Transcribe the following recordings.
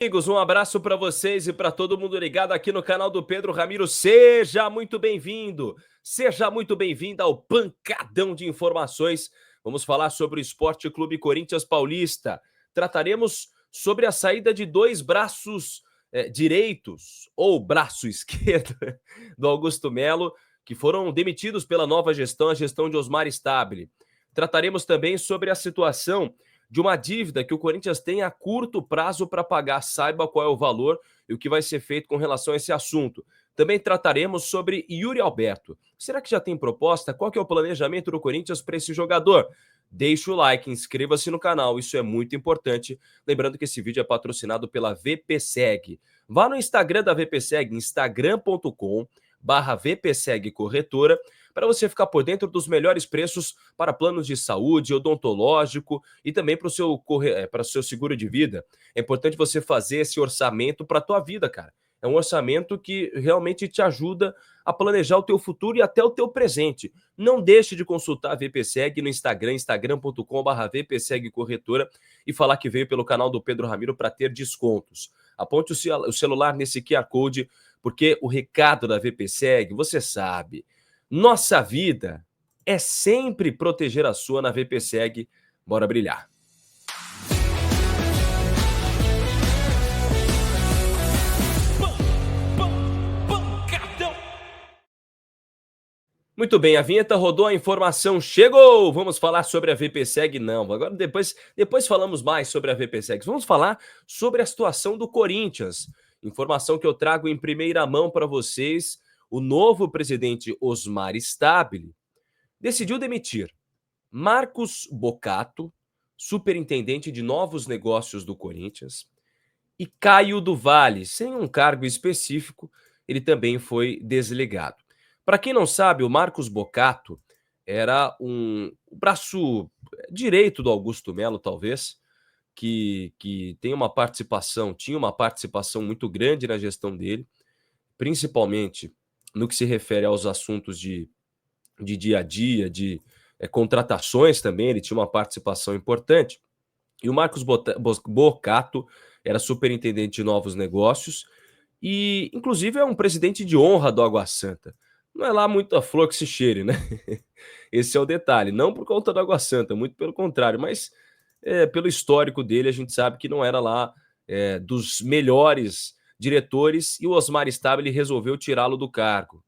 Amigos, um abraço para vocês e para todo mundo ligado aqui no canal do Pedro Ramiro. Seja muito bem-vindo, seja muito bem-vinda ao Pancadão de Informações. Vamos falar sobre o Esporte Clube Corinthians Paulista. Trataremos sobre a saída de dois braços direitos, ou braço esquerdo, do Augusto Melo, que foram demitidos pela nova gestão, a gestão de Osmar Stabile. Trataremos também sobre a situação de uma dívida que o Corinthians tem a curto prazo para pagar, saiba qual é o valor e o que vai ser feito com relação a esse assunto. Também trataremos sobre Yuri Alberto. Será que já tem proposta? Qual que é o planejamento do Corinthians para esse jogador? Deixe o like, inscreva-se no canal, isso é muito importante. Lembrando que esse vídeo é patrocinado pela VPSeg. Vá no Instagram da VPSeg, instagram.com/VPSeg Corretora, para você ficar por dentro dos melhores preços para planos de saúde, odontológico e também para o seu seguro de vida. É importante você fazer esse orçamento para a tua vida, cara. É um orçamento que realmente te ajuda a planejar o teu futuro e até o teu presente. Não deixe de consultar a VPSeg no Instagram, instagram.com/VPSeg Corretora, e falar que veio pelo canal do Pedro Ramiro para ter descontos. Aponte o celular nesse QR Code, porque o recado da VPSeg, você sabe, nossa vida é sempre proteger a sua na VPSeg. Bora brilhar. Muito bem, a vinheta rodou, a informação chegou. Vamos falar sobre a VPSeg? Não, agora depois falamos mais sobre a VPSeg. Vamos falar sobre a situação do Corinthians. Informação que eu trago em primeira mão para vocês. O novo presidente Osmar Stabile decidiu demitir Marcos Boccato, superintendente de novos negócios do Corinthians, e Caio do Vale, sem um cargo específico, ele também foi desligado. Para quem não sabe, o Marcos Boccato era o braço direito do Augusto Melo, talvez, que tinha uma participação muito grande na gestão dele, principalmente no que se refere aos assuntos de dia a dia, de contratações também, ele tinha uma participação importante. E o Marcos Boccato era superintendente de novos negócios e, inclusive, é um presidente de honra do Água Santa. Não é lá muita flor que se cheire, né? Esse é o detalhe. Não por conta do Água Santa, muito pelo contrário, mas pelo histórico dele, a gente sabe que não era lá dos melhores diretores, e o Osmar Stabile resolveu tirá-lo do cargo.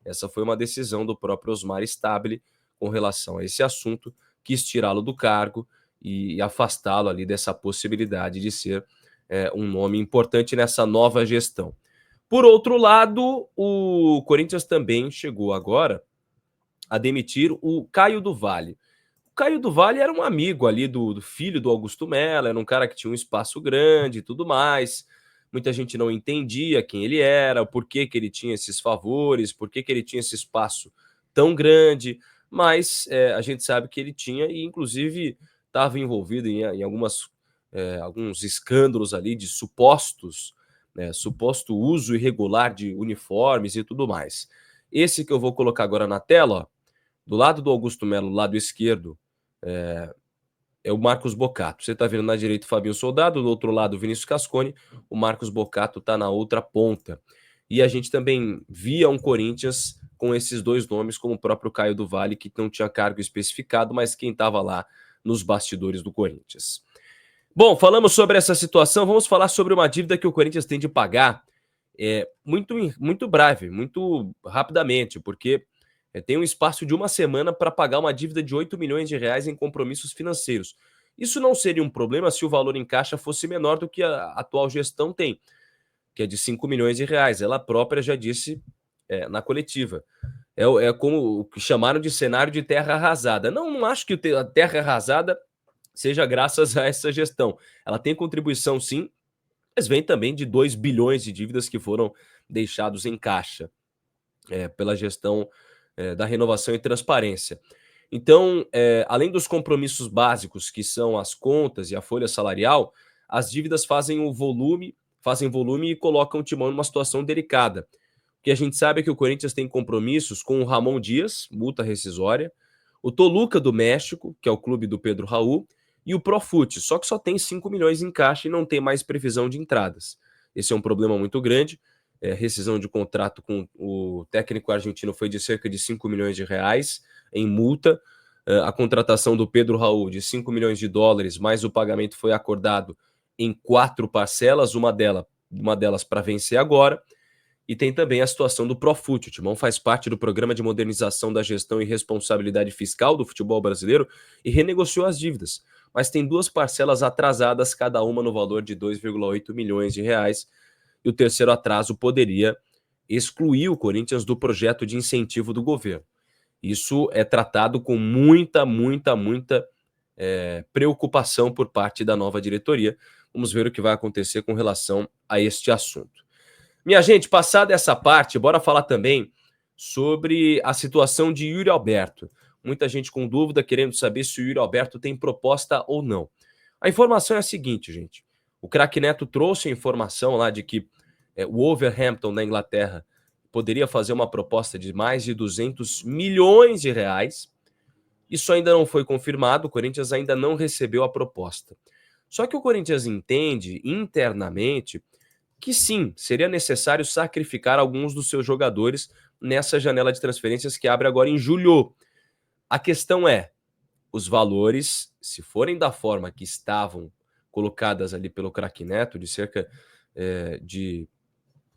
Essa foi uma decisão do próprio Osmar Stabile com relação a esse assunto, quis tirá-lo do cargo e afastá-lo ali dessa possibilidade de ser um nome importante nessa nova gestão. Por outro lado, o Corinthians também chegou agora a demitir o Caio do Vale. O Caio do Vale era um amigo ali do filho do Augusto Melo, era um cara que tinha um espaço grande e tudo mais. Muita gente não entendia quem ele era, o porquê que ele tinha esses favores, porquê que ele tinha esse espaço tão grande, mas a gente sabe que ele tinha, e inclusive estava envolvido em alguns escândalos ali de suposto uso irregular de uniformes e tudo mais. Esse que eu vou colocar agora na tela, ó, do lado do Augusto Melo, lado esquerdo, é o Marcos Boccato. Você está vendo na direita o Fabinho Soldado, do outro lado o Vinícius Cascone, o Marcos Boccato está na outra ponta. E a gente também via um Corinthians com esses dois nomes, como o próprio Caio do Vale, que não tinha cargo especificado, mas quem estava lá nos bastidores do Corinthians. Bom, falamos sobre essa situação, vamos falar sobre uma dívida que o Corinthians tem de pagar muito breve, muito rapidamente, porque tem um espaço de uma semana para pagar uma dívida de 8 milhões de reais em compromissos financeiros. Isso não seria um problema se o valor em caixa fosse menor do que a atual gestão tem, que é de 5 milhões de reais. Ela própria já disse na coletiva. É como o que chamaram de cenário de terra arrasada. Não acho que a terra arrasada seja graças a essa gestão. Ela tem contribuição, sim, mas vem também de 2 bilhões de dívidas que foram deixados em caixa pela gestão da renovação e transparência. Então, além dos compromissos básicos, que são as contas e a folha salarial, as dívidas fazem volume e colocam o Timão numa situação delicada. O que a gente sabe é que o Corinthians tem compromissos com o Ramon Dias, multa rescisória, o Toluca do México, que é o clube do Pedro Raul, e o Profut, só que só tem 5 milhões em caixa e não tem mais previsão de entradas. Esse é um problema muito grande. Rescisão de contrato com o técnico argentino foi de cerca de 5 milhões de reais em multa. A contratação do Pedro Raul de 5 milhões de dólares, mas o pagamento foi acordado em 4 parcelas, uma delas para vencer agora. E tem também a situação do Profut. O Timão faz parte do Programa de Modernização da Gestão e Responsabilidade Fiscal do futebol brasileiro e renegociou as dívidas. Mas tem 2 parcelas atrasadas, cada uma no valor de 2,8 milhões de reais. E o terceiro atraso poderia excluir o Corinthians do projeto de incentivo do governo. Isso é tratado com muita preocupação por parte da nova diretoria. Vamos ver o que vai acontecer com relação a este assunto. Minha gente, passada essa parte, bora falar também sobre a situação de Yuri Alberto. Muita gente com dúvida, querendo saber se o Yuri Alberto tem proposta ou não. A informação é a seguinte, gente. O craque Neto trouxe a informação lá de que o Wolverhampton da Inglaterra poderia fazer uma proposta de mais de 200 milhões de reais. Isso ainda não foi confirmado, o Corinthians ainda não recebeu a proposta. Só que o Corinthians entende internamente que sim, seria necessário sacrificar alguns dos seus jogadores nessa janela de transferências que abre agora em julho. A questão é, os valores, se forem da forma que estavam colocadas ali pelo craque Neto, de cerca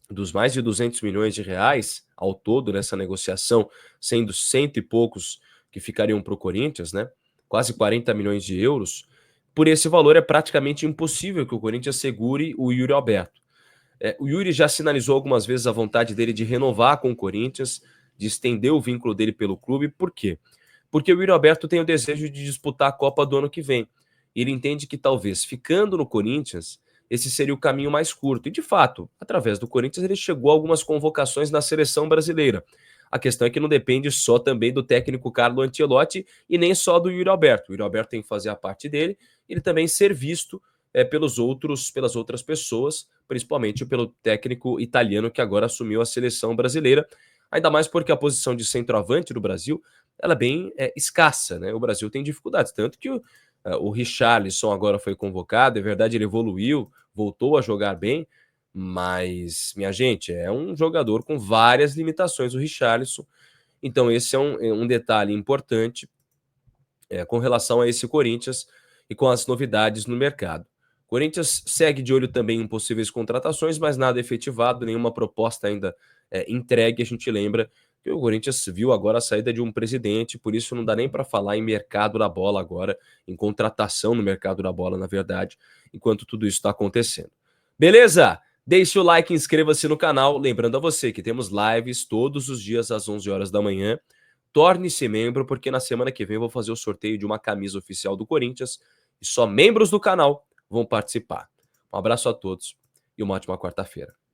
dos mais de 200 milhões de reais ao todo nessa negociação, sendo 100 e poucos que ficariam para o Corinthians, né? Quase 40 milhões de euros. Por esse valor é praticamente impossível que o Corinthians segure o Yuri Alberto. O Yuri já sinalizou algumas vezes a vontade dele de renovar com o Corinthians, de estender o vínculo dele pelo clube. Por quê? Porque o Yuri Alberto tem o desejo de disputar a Copa do ano que vem. Ele entende que talvez ficando no Corinthians, esse seria o caminho mais curto. E, de fato, através do Corinthians, ele chegou a algumas convocações na seleção brasileira. A questão é que não depende só também do técnico Carlo Ancelotti e nem só do Yuri Alberto. O Yuri Alberto tem que fazer a parte dele, ele também ser visto pelas outras pessoas, principalmente pelo técnico italiano que agora assumiu a seleção brasileira, ainda mais porque a posição de centroavante do Brasil ela é bem escassa, né? O Brasil tem dificuldades, tanto que o Richarlison agora foi convocado, é verdade, ele evoluiu, voltou a jogar bem, mas, minha gente, é um jogador com várias limitações, o Richarlison. Então esse é um detalhe importante com relação a esse Corinthians e com as novidades no mercado. Corinthians segue de olho também em possíveis contratações, mas nada efetivado, nenhuma proposta ainda entregue. A gente lembra que o Corinthians viu agora a saída de um presidente, por isso não dá nem para falar em mercado da bola agora, em contratação no mercado da bola, na verdade, enquanto tudo isso está acontecendo. Beleza? Deixe o like, inscreva-se no canal. Lembrando a você que temos lives todos os dias às 11 horas da manhã. Torne-se membro, porque na semana que vem eu vou fazer o sorteio de uma camisa oficial do Corinthians e só membros do canal vão participar. Um abraço a todos e uma ótima quarta-feira.